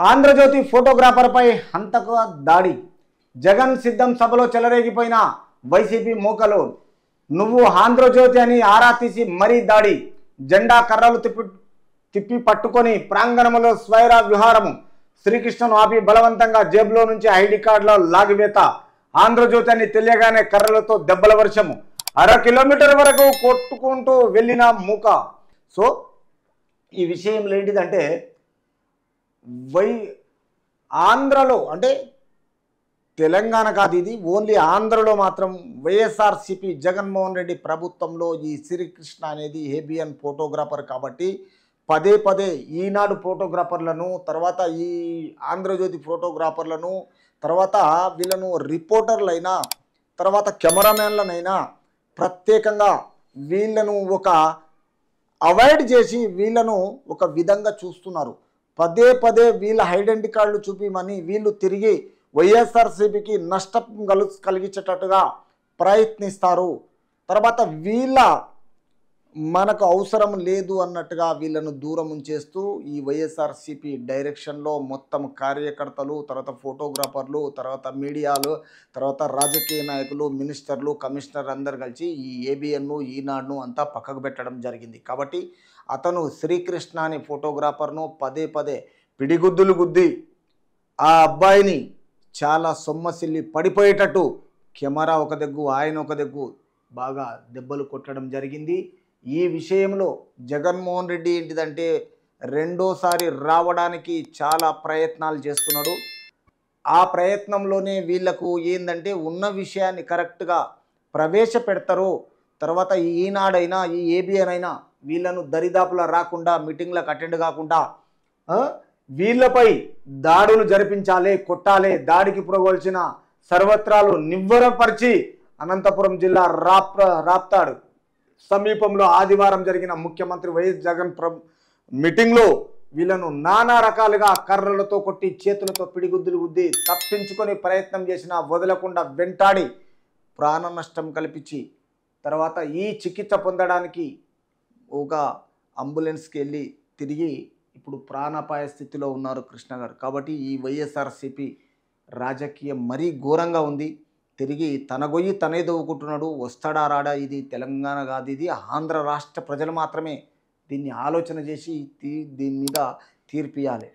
ఆంధ్రజ్యోతి ఫోటోగ్రాఫర్పై హంతక దాడి. జగన్ సిద్ధం సభలో చెలరేగిపోయిన వైసీపీ మోకలు. నువ్వు ఆంధ్రజ్యోతి అని ఆరా తీసి మరీ దాడి. జెండా కర్రలు తిప్పి పట్టుకొని ప్రాంగణంలో స్వైర విహారము. శ్రీకృష్ణను ఆపి బలవంతంగా జేబులో నుంచి ఐడి కార్డులో లాగివేత. ఆంధ్రజ్యోతి అని తెలియగానే కర్రలతో దెబ్బల వర్షము. 1/2 కిలోమీటర్ వరకు కొట్టుకుంటూ వెళ్ళిన మూక. సో ఈ విషయం ఏంటిదంటే ఆంధ్రలో అంటే తెలంగాణ కాదు, ఇది ఓన్లీ ఆంధ్రలో మాత్రం వైఎస్ఆర్సీపీ జగన్మోహన్ రెడ్డి ప్రభుత్వంలో ఈ శ్రీకృష్ణ అనేది ఏబిఎన్ ఫోటోగ్రాఫర్ కాబట్టి పదే పదే ఈనాడు ఫోటోగ్రాఫర్లను, తర్వాత ఈ ఆంధ్రజ్యోతి ఫోటోగ్రాఫర్లను, తర్వాత వీళ్ళను రిపోర్టర్లైనా, తర్వాత కెమెరామెన్లనైనా ప్రత్యేకంగా వీళ్ళను ఒక అవాయిడ్ చేసి వీళ్ళను ఒక విధంగా చూస్తున్నారు. పదే పదే వీళ్ళ ఐడెంటిటీ కార్డులు చూపిమని వీళ్ళు తిరిగి వైఎస్ఆర్సీపీకి నష్టం కలిగించేటట్టుగా ప్రయత్నిస్తారు. తర్వాత వీళ్ళ మనకు అవసరం లేదు అన్నట్టుగా వీళ్ళను దూరం ఉంచేస్తూ ఈ వైఎస్ఆర్సీపీ డైరెక్షన్లో మొత్తం కార్యకర్తలు, తర్వాత ఫోటోగ్రాఫర్లు, తర్వాత మీడియాలు, తర్వాత రాజకీయ నాయకులు, మినిస్టర్లు, కమిషనర్ అందరు కలిసి ఈ ఏబిఎన్ను, ఈనాడును అంతా పక్కకు పెట్టడం జరిగింది. కాబట్టి అతను శ్రీకృష్ణ అనే ఫోటోగ్రాఫర్ను పదే పదే పిడిగుద్దులు గుద్ది ఆ అబ్బాయిని చాలా సొమ్మసిల్లి పడిపోయేటట్టు కెమెరా ఒక దగ్గు, ఆయన ఒక దగ్గు బాగా దెబ్బలు కొట్టడం జరిగింది. ఈ విషయంలో జగన్మోహన్ రెడ్డి ఏంటిదంటే రెండోసారి రావడానికి చాలా ప్రయత్నాలు చేస్తున్నాడు. ఆ ప్రయత్నంలోనే వీళ్లకు ఏంటంటే ఉన్న విషయాన్ని కరెక్ట్గా ప్రవేశపెడతారు. తర్వాత ఈనాడైనా ఈ ఏబిఎన్ అయినా వీళ్ళను దరిదాపులా రాకుండా, మీటింగ్లకు అటెండ్ కాకుండా వీళ్ళపై దాడులు జరిపించాలి, కొట్టాలి. దాడికి పురగొల్చిన సర్వత్రాలు నివ్వెరపరిచి అనంతపురం జిల్లా రాప్తాడు సమీపంలో ఆదివారం జరిగిన ముఖ్యమంత్రి వైఎస్ జగన్ మీటింగ్లో వీళ్ళను నానా రకాలుగా కర్రలతో కొట్టి, చేతులతో పిడిగుద్దులు గుద్ది తప్పించుకొని ప్రయత్నం చేసినా వదలకుండా వెంటాడి ప్రాణ నష్టం కల్పించి తర్వాత ఈ చికిత్స పొందడానికి ఒక అంబులెన్స్కి వెళ్ళి తిరిగి ఇప్పుడు ప్రాణాపాయ స్థితిలో ఉన్నారు కృష్ణ గారు. కాబట్టి ఈ వైఎస్ఆర్సీపీ రాజకీయం మరీ ఘోరంగా ఉంది. తిరిగి తన గొయ్యి తనే దవ్వుకుంటున్నాడు. వస్తాడా రాడా, ఇది తెలంగాణ కాదు, ఇది ఆంధ్ర రాష్ట్ర ప్రజలు మాత్రమే దీన్ని ఆలోచన చేసి దీని మీద తీర్పియాలి.